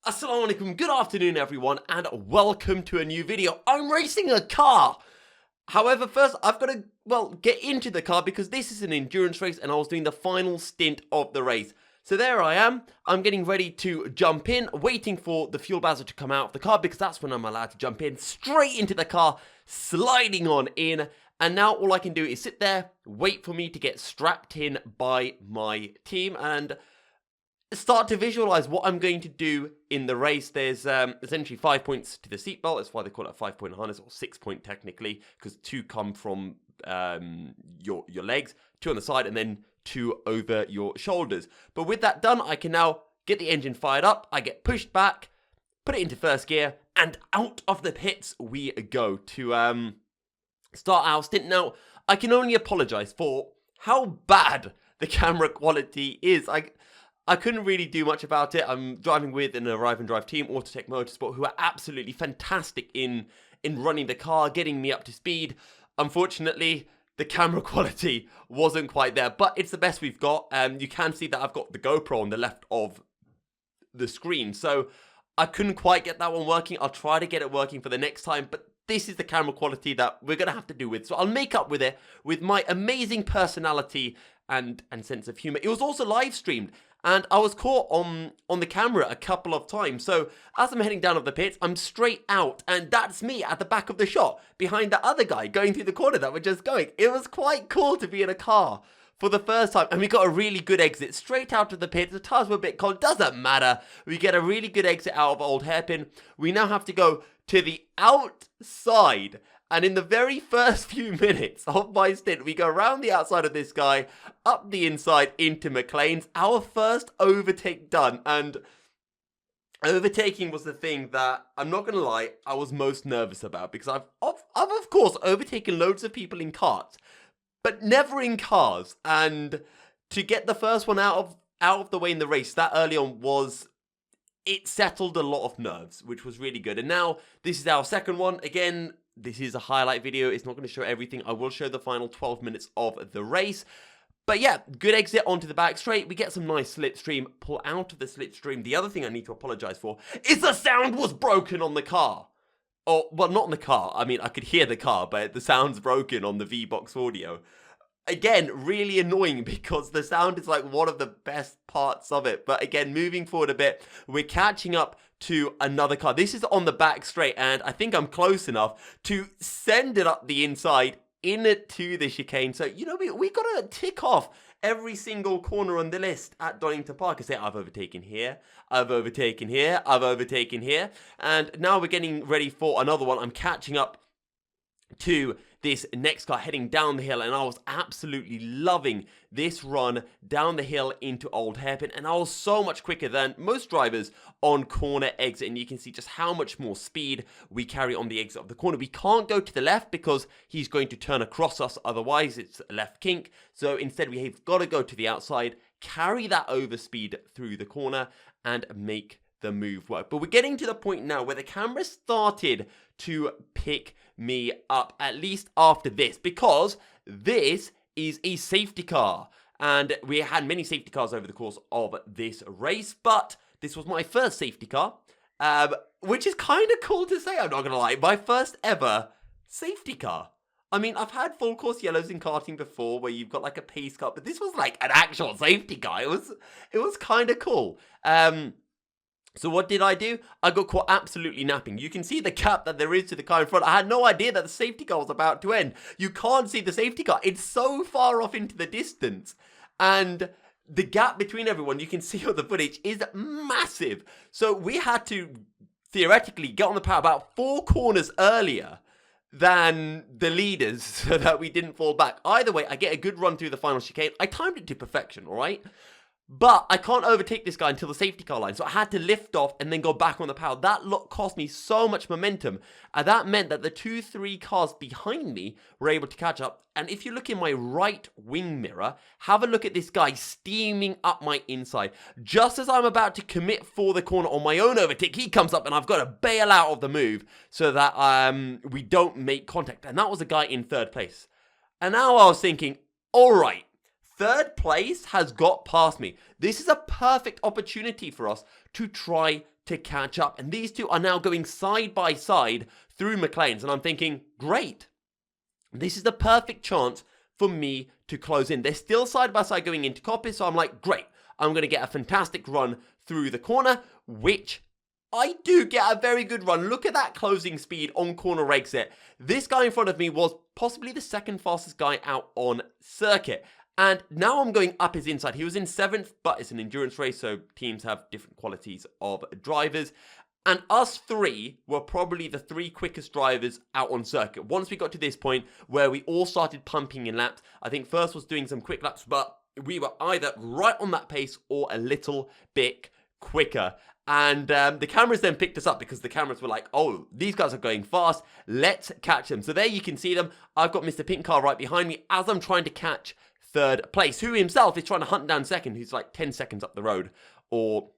Assalamu alaikum, good afternoon everyone, and welcome to a new video. I'm racing a car. However, first I've got to, get into the car because this is an endurance race and I was doing the final stint of the race. So there I am, I'm getting ready to jump in, waiting for the fuel buzzer to come out of the car because that's when I'm allowed to jump in, straight into the car, sliding on in. And now all I can do is sit there, wait for me to get strapped in by my team and start to visualize what I'm going to do in the race. There's essentially 5 points to the seatbelt. That's why they call it a 5-point harness, or 6 point technically, because 2 come from your legs, 2 on the side, and then 2 over your shoulders. But with that done, I can now get the engine fired up. I get pushed back, put it into first gear, and out of the pits we go to start our stint. Now, I can only apologize for how bad the camera quality is. I couldn't really do much about it. I'm driving with an Arrive and Drive team, Autotech Motorsport, who are absolutely fantastic in running the car, getting me up to speed. Unfortunately, the camera quality wasn't quite there, but it's the best we've got. You can see that I've got the GoPro on the left of the screen, so I couldn't quite get that one working. I'll try to get it working for the next time, but this is the camera quality that we're going to have to do with. So I'll make up with it with my amazing personality and sense of humor. It was also live streamed, and I was caught on the camera a couple of times. So as I'm heading down of the pits, I'm straight out, and that's me at the back of the shot, behind the other guy going through the corner that we're just going. It was quite cool to be in a car for the first time, and we got a really good exit straight out of the pits. The tires were a bit cold, doesn't matter. We get a really good exit out of Old Hairpin. We now have to go to the outside, and in the very first few minutes of my stint, we go around the outside of this guy, up the inside into McLean's. Our first overtake done, and overtaking was the thing that, I'm not going to lie, I was most nervous about, because I've of course overtaken loads of people in karts, but never in cars. And to get the first one out of the way in the race that early on it settled a lot of nerves, which was really good. And now this is our second one. Again, this is a highlight video. It's not going to show everything. I will show the final 12 minutes of the race. But yeah, good exit onto the back straight. We get some nice slipstream, pull out of the slipstream. The other thing I need to apologize for is the sound was broken on the car. Or, well, not on the car. I mean, I could hear the car, but the sound's broken on the V-Box audio. Again, really annoying because the sound is like one of the best parts of it. But again, moving forward a bit, we're catching up to another car. This is on the back straight, and I think I'm close enough to send it up the inside into the chicane. So, you know, we got to tick off every single corner on the list at Donington Park. I say, I've overtaken here, I've overtaken here, I've overtaken here. And now we're getting ready for another one. I'm catching up to this next car heading down the hill, and I was absolutely loving this run down the hill into Old Hairpin, and I was so much quicker than most drivers on corner exit, and you can see just how much more speed we carry on the exit of the corner. We can't go to the left because he's going to turn across us, otherwise it's a left kink, so instead we've got to go to the outside, carry that overspeed through the corner, and make the move work. But we're getting to the point now where the camera started to pick me up, at least after this, because this is a safety car, and we had many safety cars over the course of this race, but this was my first safety car, which is kind of cool to say, I'm not gonna lie, my first ever safety car. I mean, I've had full course yellows in karting before where you've got like a pace car, but this was like an actual safety car. It was kind of cool. So what did I do? I got caught absolutely napping. You can see the gap that there is to the car in front. I had no idea that the safety car was about to end. You can't see the safety car. It's so far off into the distance. And the gap between everyone, you can see on the footage, is massive. So we had to theoretically get on the power about 4 corners earlier than the leaders so that we didn't fall back. Either way, I get a good run through the final chicane. I timed it to perfection, all right? But I can't overtake this guy until the safety car line, so I had to lift off and then go back on the power. That cost me so much momentum, and that meant that the 2-3 cars behind me were able to catch up. And if you look in my right wing mirror, have a look at this guy steaming up my inside. Just as I'm about to commit for the corner on my own overtake, he comes up and I've got to bail out of the move so that we don't make contact. And that was a guy in 3rd place. And now I was thinking, all right, 3rd place has got past me. This is a perfect opportunity for us to try to catch up. And these two are now going side by side through McLean's. And I'm thinking, great. This is the perfect chance for me to close in. They're still side by side going into Coppice. So I'm like, great. I'm going to get a fantastic run through the corner, which I do get a very good run. Look at that closing speed on corner exit. This guy in front of me was possibly the second fastest guy out on circuit. And now I'm going up his inside. He was in 7th, but it's an endurance race, so teams have different qualities of drivers. And us three were probably the 3 quickest drivers out on circuit. Once we got to this point where we all started pumping in laps, I think first was doing some quick laps, but we were either right on that pace or a little bit quicker. And the cameras then picked us up because the cameras were like, oh, these guys are going fast. Let's catch them. So there you can see them. I've got Mr. Pink Car right behind me as I'm trying to catch 3rd place, who himself is trying to hunt down 2nd, who's like 10 seconds up the road or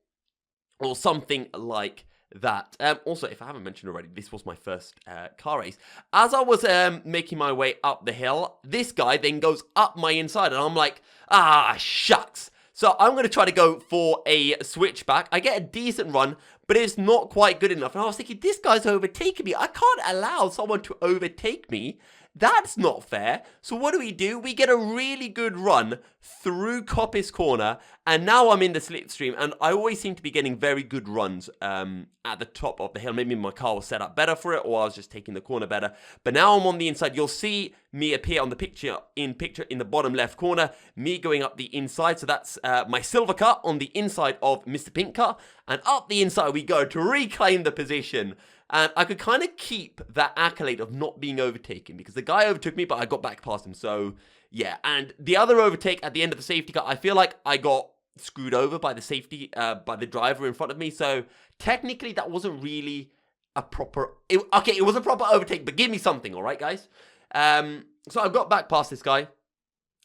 something like that. Also, if I haven't mentioned already, this was my first car race. As I was making my way up the hill, this guy then goes up my inside, and I'm like, ah, shucks. So I'm going to try to go for a switchback. I get a decent run, but it's not quite good enough. And I was thinking, this guy's overtaking me. I can't allow someone to overtake me. That's not fair. So what do? We get a really good run through Coppice Corner, and now I'm in the slipstream, and I always seem to be getting very good runs at the top of the hill. Maybe my car was set up better for it, or I was just taking the corner better. But now I'm on the inside. You'll see me appear on the picture in the bottom left corner, me going up the inside. So that's my silver car on the inside of Mr. Pink Car, and up the inside we go to reclaim the position. And I could kind of keep that accolade of not being overtaken because the guy overtook me, but I got back past him. So, yeah. And the other overtake at the end of the safety car, I feel like I got screwed over by by the driver in front of me. So, technically, that wasn't really a proper... it was a proper overtake, but give me something, all right, guys? So, I got back past this guy.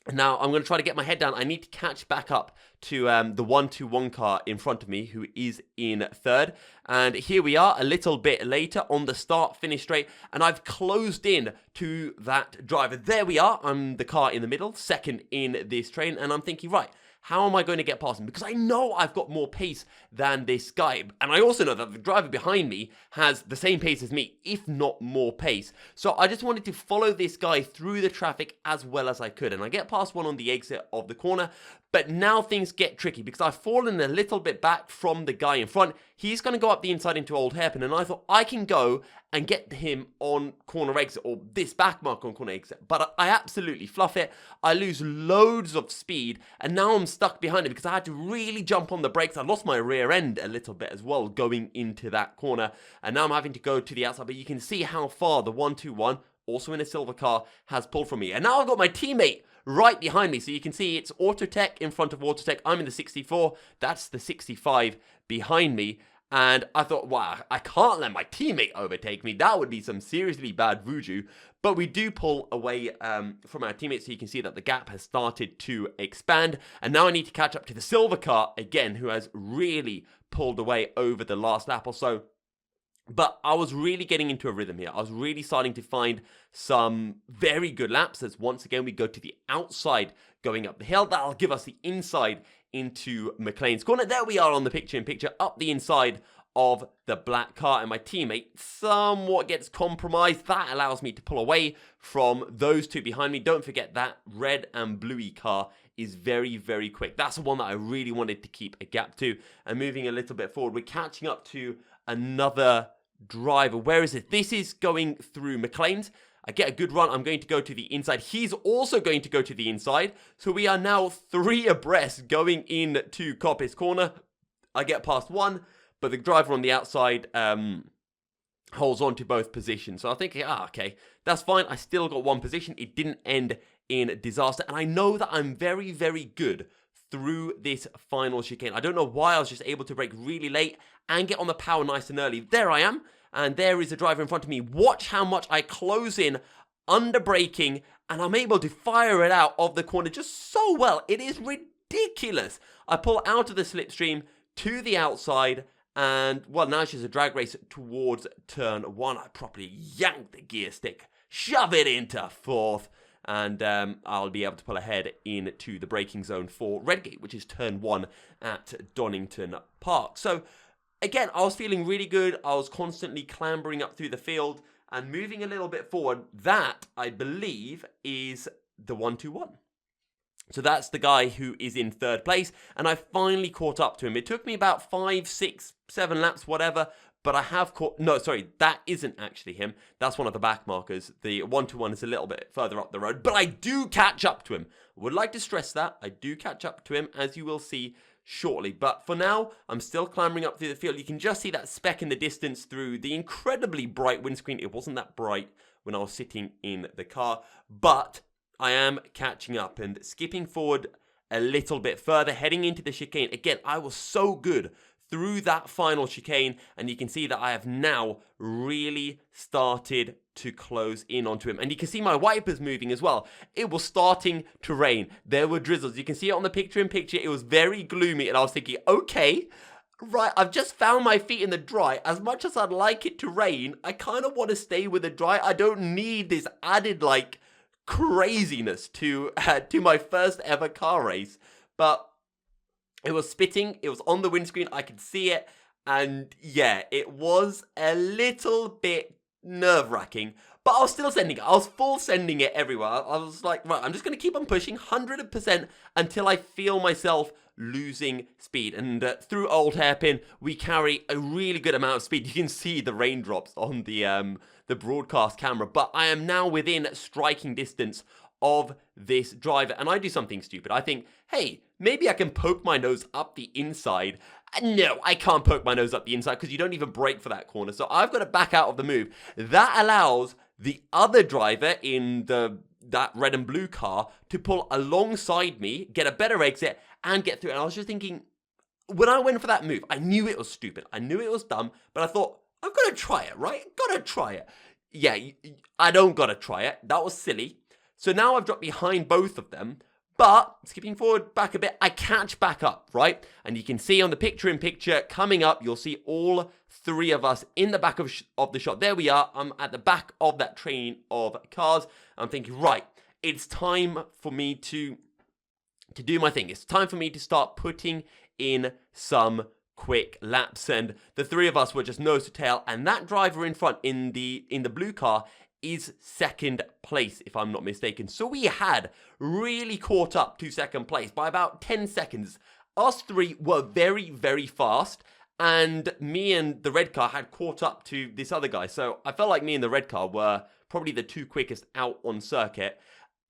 Now, I'm going to try to get my head down. I need to catch back up to the 121 car in front of me, who is in 3rd. And here we are, a little bit later on the start-finish straight. And I've closed in to that driver. There we are. I'm the car in the middle, 2nd in this train. And I'm thinking, right, how am I going to get past him? Because I know I've got more pace than this guy. And I also know that the driver behind me has the same pace as me, if not more pace. So I just wanted to follow this guy through the traffic as well as I could. And I get past one on the exit of the corner. But now things get tricky because I've fallen a little bit back from the guy in front. He's going to go up the inside into Old Hairpin. And I thought I can go and get him on corner exit, or this back mark on corner exit. But I absolutely fluff it. I lose loads of speed. And now I'm stuck behind him because I had to really jump on the brakes. I lost my rear end a little bit as well going into that corner. And now I'm having to go to the outside. But you can see how far the 121, also in a silver car, has pulled from me. And now I've got my teammate right behind me. So you can see it's Autotech in front of Autotech. I'm in the 64. That's the 65 behind me. And I thought, wow, I can't let my teammate overtake me. That would be some seriously bad voodoo. But we do pull away from our teammates. So you can see that the gap has started to expand. And now I need to catch up to the silver car again, who has really pulled away over the last lap or so. But I was really getting into a rhythm here. I was really starting to find some very good laps as once again we go to the outside going up the hill. That'll give us the inside into McLean's corner. There we are on the picture-in-picture up the inside of the black car, and my teammate somewhat gets compromised. That allows me to pull away from those two behind me. Don't forget that red and bluey car is very, very quick. That's the one that I really wanted to keep a gap to. And moving a little bit forward, we're catching up to another driver. Where is it? This is going through McLean's. I get a good run. I'm going to go to the inside. He's also going to go to the inside. So we are now 3 abreast going into Coppice Corner. I get past one, but the driver on the outside holds on to both positions. So I think, okay, that's fine. I still got one position. It didn't end in disaster. And I know that I'm very, very good through this final chicane. I don't know why I was just able to brake really late and get on the power nice and early. There I am. And there is a driver in front of me. Watch how much I close in under braking, and I'm able to fire it out of the corner just so well. It is ridiculous. I pull out of the slipstream to the outside, and, well, now it's just a drag race towards turn 1. I properly yank the gear stick, shove it into 4th, and I'll be able to pull ahead into the braking zone for Redgate, which is turn 1 at Donington Park. So, again, I was feeling really good. I was constantly clambering up through the field and moving a little bit forward. That, I believe, is the 1-2-1. So that's the guy who is in third place, and I finally caught up to him. It took me about 5, 6, 7 laps, whatever, but I have caught... No, sorry, that isn't actually him. That's one of the back markers. The 1-2-1 is a little bit further up the road, but I do catch up to him. I would like to stress that. I do catch up to him, as you will see shortly. But for now, I'm still clambering up through the field. You can just see that speck in the distance through the incredibly bright windscreen. It wasn't that bright when I was sitting in the car, but I am catching up and skipping forward a little bit further, heading into the chicane. Again, I was so good through that final chicane, and you can see that I have now really started to close in onto him. And you can see my wipers moving as well. It was starting to rain. There were drizzles. You can see it on the picture-in-picture. It was very gloomy, and I was thinking, okay, right, I've just found my feet in the dry. As much as I'd like it to rain, I kind of want to stay with the dry. I don't need this added, like, craziness to my first ever car race. But it was spitting, it was on the windscreen, I could see it, and yeah, it was a little bit nerve-wracking, but I was still sending it. I was full sending it everywhere. I was like, right, I'm just going to keep on pushing 100% until I feel myself losing speed. And through Old Hairpin, we carry a really good amount of speed. You can see the raindrops on the broadcast camera, but I am now within striking distance of this driver, and I do something stupid. I think, hey, maybe I can poke my nose up the inside. No, I can't poke my nose up the inside because you don't even brake for that corner, so I've got to back out of the move. That allows the other driver in that red and blue car to pull alongside me, get a better exit, and get through. And I was just thinking, when I went for that move, I knew it was stupid. I knew it was dumb, but I thought, I've got to try it, right? Got to try it. Yeah, I don't got to try it. That was silly. So now I've dropped behind both of them, but skipping forward back a bit, I catch back up, right? And you can see on the picture-in-picture coming up, you'll see all three of us in the back of the shot. There we are. I'm at the back of that train of cars. I'm thinking, right, it's time for me to do my thing. It's time for me to start putting in some quick laps. And the three of us were just nose to tail, and that driver in front in the blue car is second place, if I'm not mistaken. So we had really caught up to second place by about 10 seconds. Us three were very, very fast, and me and the red car had caught up to this other guy. So I felt like me and the red car were probably the two quickest out on circuit.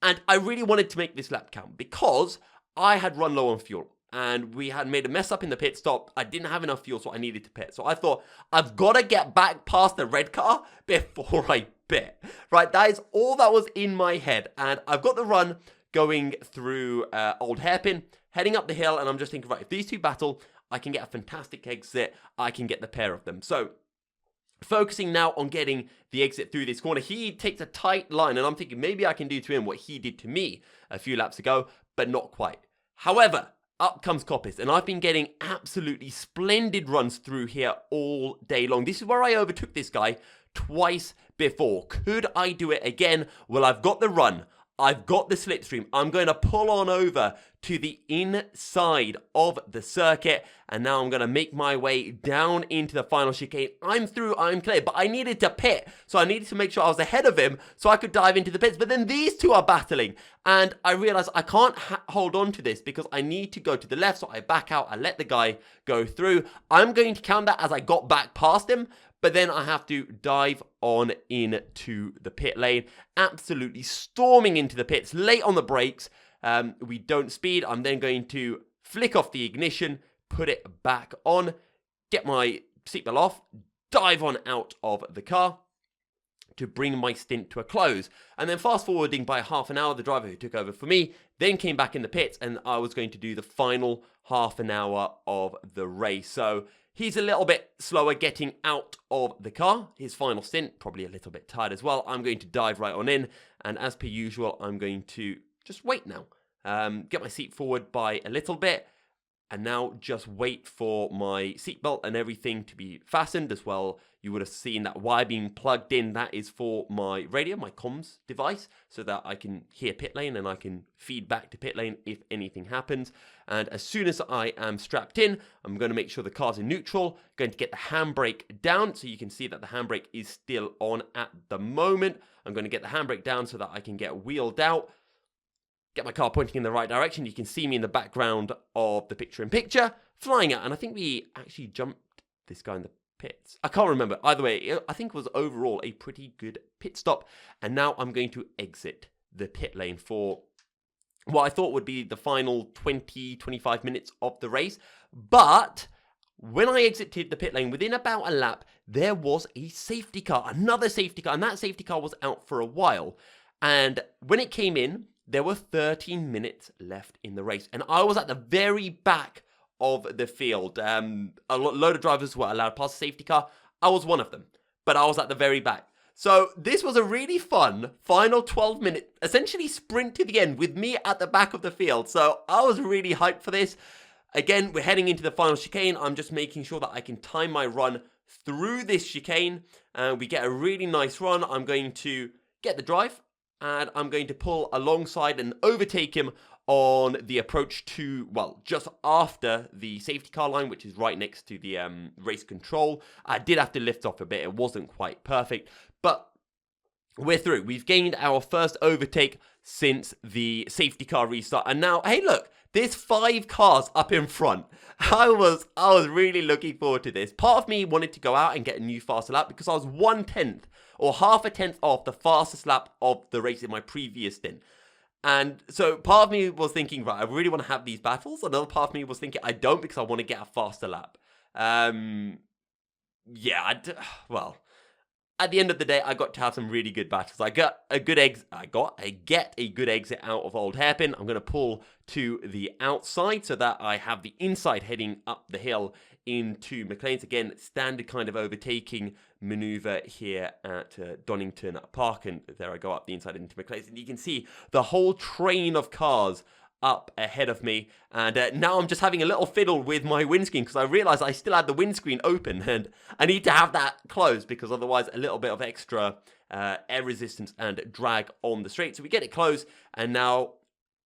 And I really wanted to make this lap count because I had run low on fuel, and we had made a mess up in the pit stop. I didn't have enough fuel, so I needed to pit. So I thought, I've got to get back past the red car before I pit. Right, that is all that was in my head. And I've got the run going through Old Hairpin, heading up the hill, and I'm just thinking, right, if these two battle, I can get a fantastic exit. I can get the pair of them. So focusing now on getting the exit through this corner. He takes a tight line, and I'm thinking maybe I can do to him what he did to me a few laps ago, but not quite. However, up comes Coppice, and I've been getting absolutely splendid runs through here all day long. This is where I overtook this guy twice before. Could I do it again? Well, I've got the run. I've got the slipstream. I'm going to pull on over to the inside of the circuit, and now I'm going to make my way down into the final chicane. I'm through, I'm clear, but I needed to pit, so I needed to make sure I was ahead of him so I could dive into the pits. But then these two are battling, and I realized I can't hold on to this because I need to go to the left, so I back out. I let the guy go through. I'm going to count that as I got back past him, but then I have to dive on into the pit lane, absolutely storming into the pits, late on the brakes. We don't speed. I'm then going to flick off the ignition, put it back on, get my seatbelt off, dive on out of the car to bring my stint to a close. And then fast forwarding by half an hour, the driver who took over for me then came back in the pits, and I was going to do the final half an hour of the race. So he's a little bit slower getting out of the car. His final stint, probably a little bit tired as well. I'm going to dive right on in, and as per usual, I'm going to just wait now. Get my seat forward by a little bit, And now just wait for my seatbelt and everything to be fastened as well. You would have seen that wire being plugged in. That is for my radio, my comms device, so that I can hear pit lane and I can feed back to pit lane if anything happens. And as soon as I am strapped in, I'm going to make sure the car's in neutral. Going to get the handbrake down, so you can see that the handbrake is still on at the moment. I'm going to get the handbrake down so that I can get wheeled out. Get my car pointing in the right direction. You can see me in the background of the picture-in-picture, flying out. And I think we actually jumped this guy in the pits. I can't remember. Either way, I think it was overall a pretty good pit stop. And now I'm going to exit the pit lane for what I thought would be the final 20-25 minutes of the race. But when I exited the pit lane, within about a lap, there was a safety car, another safety car. And that safety car was out for a while. And when it came in, there were 13 minutes left in the race, and I was at the very back of the field. A load of drivers were allowed past the safety car. I was one of them, but I was at the very back. So this was a really fun final 12-minute, essentially sprint to the end with me at the back of the field. So I was really hyped for this. Again, we're heading into the final chicane. I'm just making sure that I can time my run through this chicane, and we get a really nice run. I'm going to get the drive, and I'm going to pull alongside and overtake him on the approach to, well, just after the safety car line, which is right next to the race control. I did have to lift off a bit. It wasn't quite perfect, but we're through. We've gained our first overtake since the safety car restart. And now, hey, look, there's 5 cars up in front. I was really looking forward to this. Part of me wanted to go out and get a new faster lap because I was 1/10 or half a tenth off the fastest lap of the race in my previous stint. And so part of me was thinking, right, I really want to have these battles. Another part of me was thinking, I don't, because I want to get a faster lap. Well, at the end of the day, I got to have some really good battles. I get a good exit out of Old Hairpin. I'm going to pull to the outside so that I have the inside heading up the hill into McLean's. Again, standard kind of overtaking maneuver here at Donington Park, and there I go up the inside into McLean's, and you can see the whole train of cars up ahead of me. And now I'm just having a little fiddle with my windscreen because I realized I still had the windscreen open, and I need to have that closed because otherwise a little bit of extra air resistance and drag on the straight. So we get it closed, and now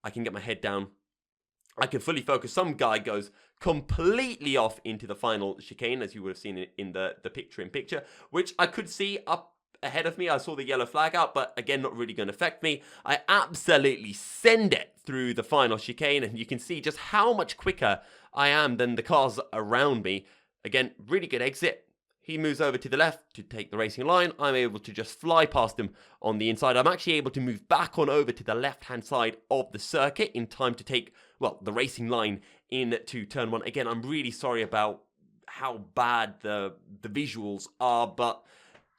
I can get my head down. I can fully focus. Some guy goes completely off into the final chicane, as you would have seen in the picture-in-picture, which I could see up ahead of me. I saw the yellow flag out, but again, not really going to affect me. I absolutely send it through the final chicane, and you can see just how much quicker I am than the cars around me. Again, really good exit. He moves over to the left to take the racing line. I'm able to just fly past him on the inside. I'm actually able to move back on over to the left-hand side of the circuit in time to take, well, the racing line into turn 1. Again, I'm really sorry about how bad the visuals are, but,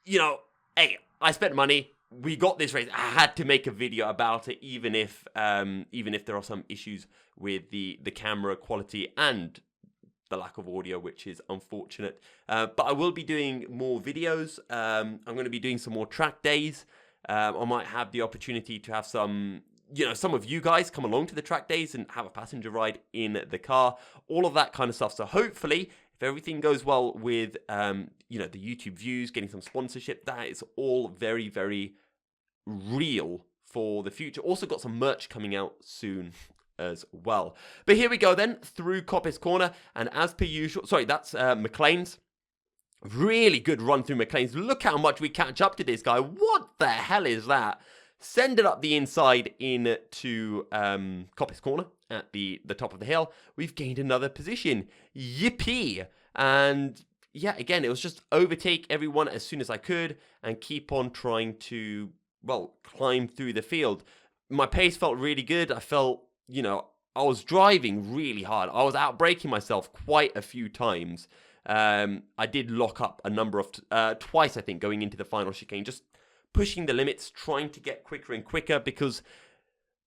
you know, hey, I spent money. We got this race. I had to make a video about it, even if there are some issues with the camera quality and the lack of audio, which is unfortunate. But I will be doing more videos. I'm going to be doing some more track days. I might have the opportunity to have some of you guys come along to the track days and have a passenger ride in the car, all of that kind of stuff. So hopefully, if everything goes well with, the YouTube views, getting some sponsorship, that is all very, very real for the future. Also got some merch coming out soon as well. But here we go then, through Coppice Corner, and as per usual, sorry, that's McLean's. Really good run through McLean's. Look how much we catch up to this guy. What the hell is that? Send it up the inside into Coppice Corner at the top of the hill. We've gained another position. Yippee! And yeah, again, it was just overtake everyone as soon as I could and keep on trying to, well, climb through the field. My pace felt really good. I felt, I was driving really hard. I was out-braking myself quite a few times. I did lock up a number of, twice I think, going into the final chicane, just pushing the limits, trying to get quicker and quicker because,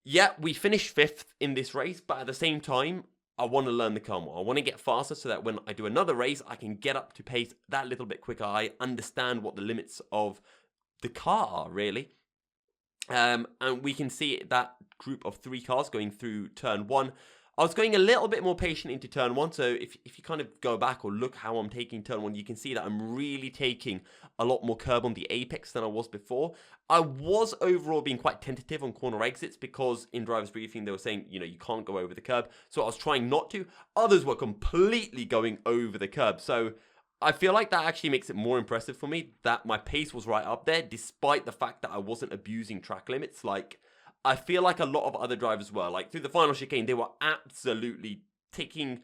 yeah, we finished 5th in this race, but at the same time, I want to learn the car more. I want to get faster so that when I do another race, I can get up to pace that little bit quicker. I understand what the limits of the car are, really. And we can see that group of 3 cars going through turn 1. I was going a little bit more patient into turn 1, so if you kind of go back or look how I'm taking turn 1, you can see that I'm really taking a lot more curb on the apex than I was before. I was overall being quite tentative on corner exits because in driver's briefing they were saying, you know, you can't go over the curb, so I was trying not to. Others were completely going over the curb, so I feel like that actually makes it more impressive for me that my pace was right up there, despite the fact that I wasn't abusing track limits. Like, I feel like a lot of other drivers were. Like, through the final chicane, they were absolutely taking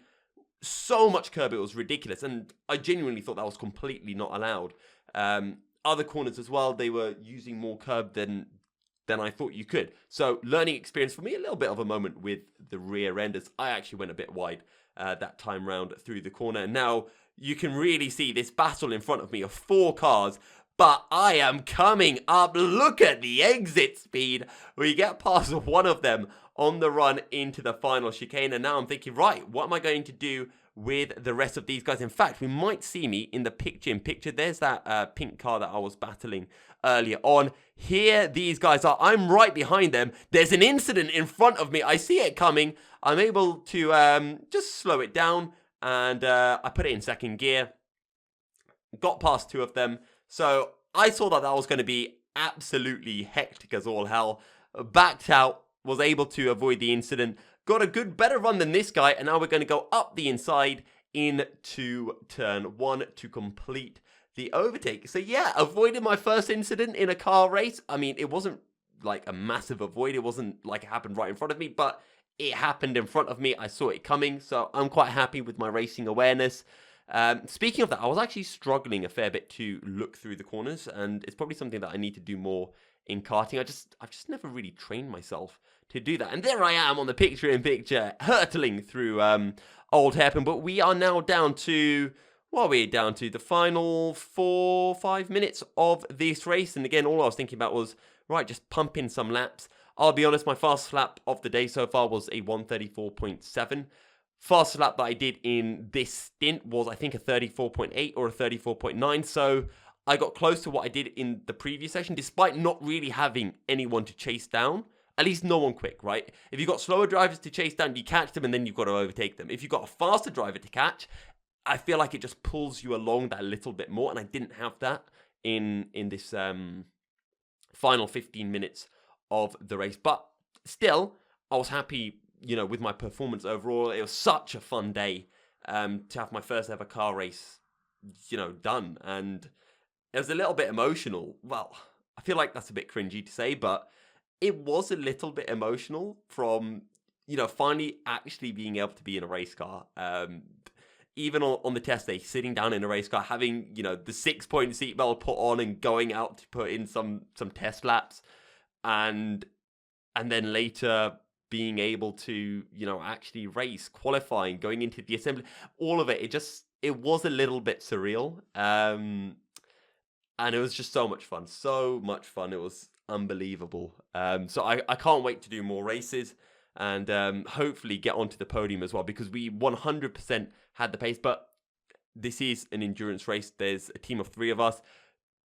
so much curb, it was ridiculous. And I genuinely thought that was completely not allowed. Other corners as well, they were using more curb than I thought you could. So, learning experience for me, a little bit of a moment with the rear end as I actually went a bit wide that time round through the corner. And now you can really see this battle in front of me of 4 cars, but I am coming up. Look at the exit speed. We get past one of them on the run into the final chicane, and now I'm thinking, right, what am I going to do with the rest of these guys? In fact, we might see me in the picture-in-picture. There's that pink car that I was battling earlier on. Here these guys are. I'm right behind them. There's an incident in front of me. I see it coming. I'm able to just slow it down. And I put it in second gear, got past 2 of them. So I saw that was going to be absolutely hectic as all hell. Backed out, was able to avoid the incident. Got a better run than this guy. And now we're going to go up the inside into turn 1 to complete the overtake. So yeah, avoided my first incident in a car race. I mean, it wasn't like a massive avoid. It wasn't like it happened right in front of me, but it happened in front of me. I saw it coming, so I'm quite happy with my racing awareness. Speaking of that, I was actually struggling a fair bit to look through the corners, and it's probably something that I need to do more in karting. I've just never really trained myself to do that. And there I am on the picture-in-picture, hurtling through Old Hairpin. But we are now down to, what are we down to? The final 4-5 minutes of this race. And again, all I was thinking about was, right, just pump in some laps. I'll be honest, my fastest lap of the day so far was a 1:34.7. Fastest lap that I did in this stint was, I think, a 34.8 or a 34.9. So I got close to what I did in the previous session, despite not really having anyone to chase down. At least no one quick, right? If you've got slower drivers to chase down, you catch them and then you've got to overtake them. If you've got a faster driver to catch, I feel like it just pulls you along that little bit more. And I didn't have that in this final 15 minutes of the race, but still I was happy, you know, with my performance overall. It was such a fun day to have my first ever car race, you know, done, and it was a little bit emotional. Well, I feel like that's a bit cringy to say, but it was a little bit emotional from, you know, finally actually being able to be in a race car. Even on the test day, sitting down in a race car, having, you know, the 6-point seatbelt put on and going out to put in some test laps. And then later being able to, you know, actually race, qualifying, going into the assembly, all of it, it was a little bit surreal. And it was just so much fun. It was unbelievable. So I can't wait to do more races and hopefully get onto the podium as well, because we 100% had the pace, but this is an endurance race. There's a team of 3 of us.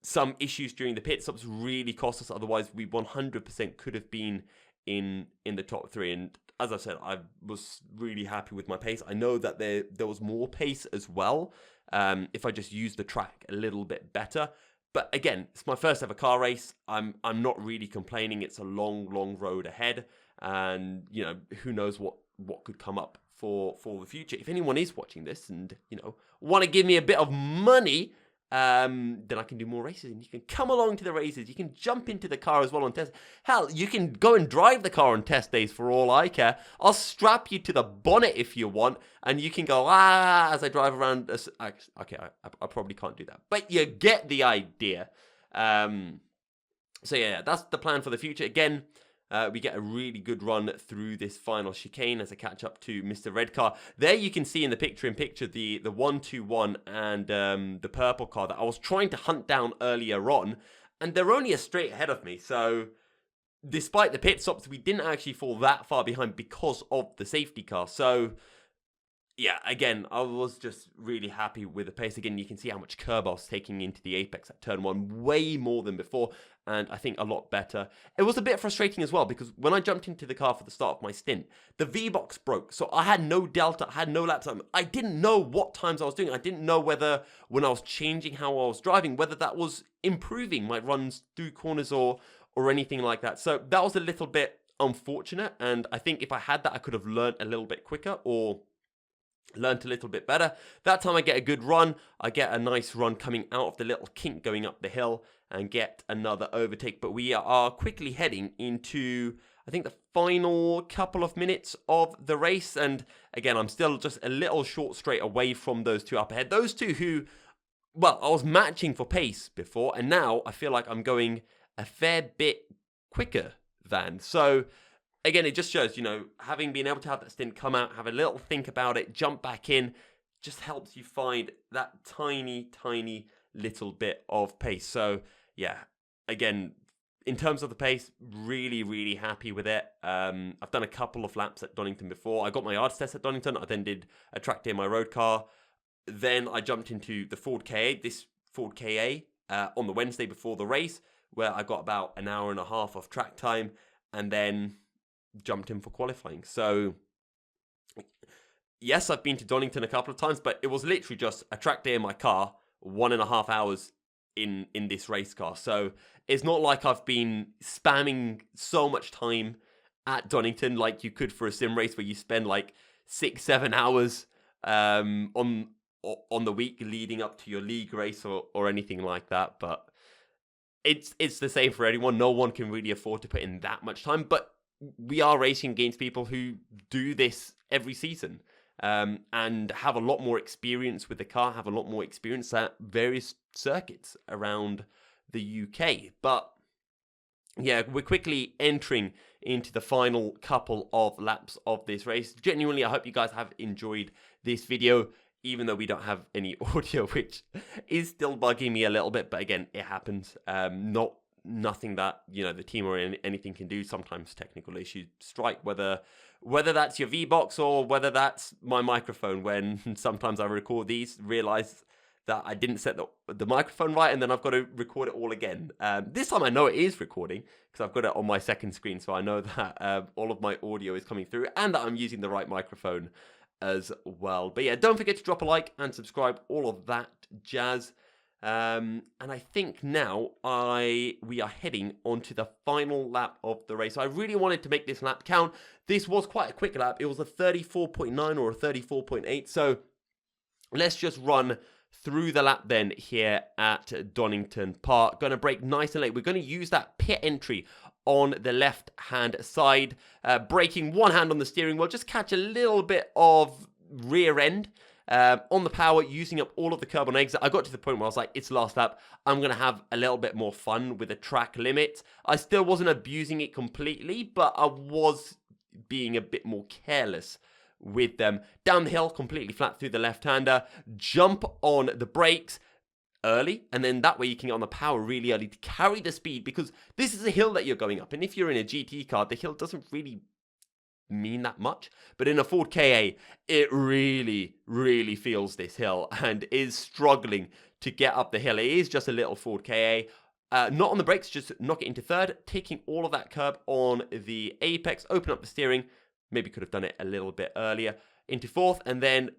Some issues during the pit stops really cost us. Otherwise, we 100% could have been in the top 3. And as I said, I was really happy with my pace. I know that there was more pace as well if I just used the track a little bit better. But again, it's my first ever car race. I'm not really complaining. It's a long road ahead, and you know, who knows what could come up for the future. If anyone is watching this and, you know, want to give me a bit of money, then I can do more races, and you can come along to the races. You can jump into the car as well on test. Hell, you can go and drive the car on test days for all I care. I'll strap you to the bonnet if you want, and you can go as I drive around. Okay, I probably can't do that, but you get the idea. So yeah, that's the plan for the future. Again, we get a really good run through this final chicane as I catch up to Mr. Red Car. There you can see in the picture-in-picture the 121 and the purple car that I was trying to hunt down earlier on, and they're only a straight ahead of me. So despite the pit stops, we didn't actually fall that far behind because of the safety car. So yeah, again, I was just really happy with the pace. Again, you can see how much curb I was taking into the apex at turn 1, way more than before, and I think a lot better. It was a bit frustrating as well, because when I jumped into the car for the start of my stint, the V-box broke, so I had no delta, I had no lap time. I didn't know what times I was doing. I didn't know whether, when I was changing how I was driving, whether that was improving my runs through corners or anything like that. So that was a little bit unfortunate, and I think if I had that, I could have learned a little bit quicker, or learned a little bit better. That time I get a good run. I get a nice run coming out of the little kink going up the hill and get another overtake. But we are quickly heading into, I think, the final couple of minutes of the race. And again, I'm still just a little short straight away from those two up ahead. Those two who, well, I was matching for pace before, and now I feel like I'm going a fair bit quicker than. So again, it just shows, you know, having been able to have that stint, come out, have a little think about it, jump back in, just helps you find that tiny, tiny little bit of pace. So, yeah, again, in terms of the pace, really, really happy with it. I've done a couple of laps at Donington before. I got my arts test at Donington. I then did a track day in my road car. Then I jumped into the Ford KA, this Ford KA, on the Wednesday before the race, where I got about an hour and a half of track time, and then jumped in for qualifying. So yes, I've been to Donington a couple of times, but it was literally just a track day in my car, 1.5 hours in this race car. So it's not like I've been spamming so much time at Donington like you could for a sim race, where you spend like 6-7 hours on the week leading up to your league race or anything like that. But it's the same for anyone. No one can really afford to put in that much time, but we are racing against people who do this every season, and have a lot more experience with the car, have a lot more experience at various circuits around the UK. But yeah, we're quickly entering into the final couple of laps of this race. Genuinely, I hope you guys have enjoyed this video, even though we don't have any audio, which is still bugging me a little bit. But again, it happens. Nothing that, you know, the team or anything can do. Sometimes technical issues strike, whether that's your V-Box or whether that's my microphone, when sometimes I record these, realize that I didn't set the microphone right, and then I've got to record it all again. This time I know it is recording, because I've got it on my second screen, so I know that all of my audio is coming through, and that I'm using the right microphone as well. But yeah, don't forget to drop a like and subscribe, all of that jazz. And I think now we are heading onto the final lap of the race. So I really wanted to make this lap count. This was quite a quick lap. It was a 34.9 or a 34.8. So let's just run through the lap then here at Donington Park. Going to brake nice and late. We're going to use that pit entry on the left hand side, braking one hand on the steering wheel, just catch a little bit of rear end on the power, using up all of the curb on exit. I got to the point where I was like, it's last lap, I'm going to have a little bit more fun with the track limit. I still wasn't abusing it completely, but I was being a bit more careless with them. Down the hill, completely flat through the left-hander, jump on the brakes early, and then that way you can get on the power really early to carry the speed, because this is a hill that you're going up, and if you're in a GT car, the hill doesn't really mean that much, but in a Ford KA, it really feels this hill and is struggling to get up the hill. It is just a little Ford KA. Not on the brakes, just knock it into third, taking all of that curb on the apex, open up the steering, maybe could have done it a little bit earlier, into fourth, and then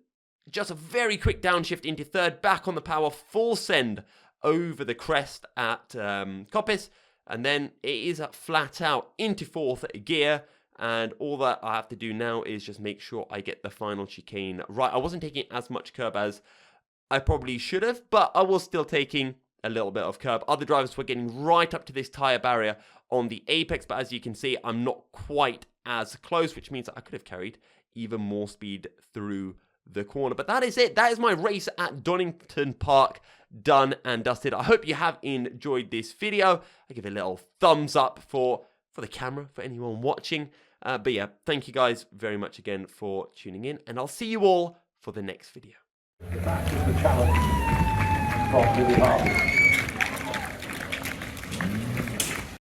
just a very quick downshift into third, back on the power, full send over the crest at Coppice, and then it is flat out into fourth gear. And all that I have to do now is just make sure I get the final chicane right. I wasn't taking as much curb as I probably should have, but I was still taking a little bit of curb. Other drivers were getting right up to this tyre barrier on the apex, but as you can see, I'm not quite as close, which means that I could have carried even more speed through the corner. But that is it. That is my race at Donington Park done and dusted. I hope you have enjoyed this video. I give it a little thumbs up for the camera, for anyone watching. But yeah, thank you guys very much again for tuning in, and I'll see you all for the next video. That is the challenge from Willie Harvey.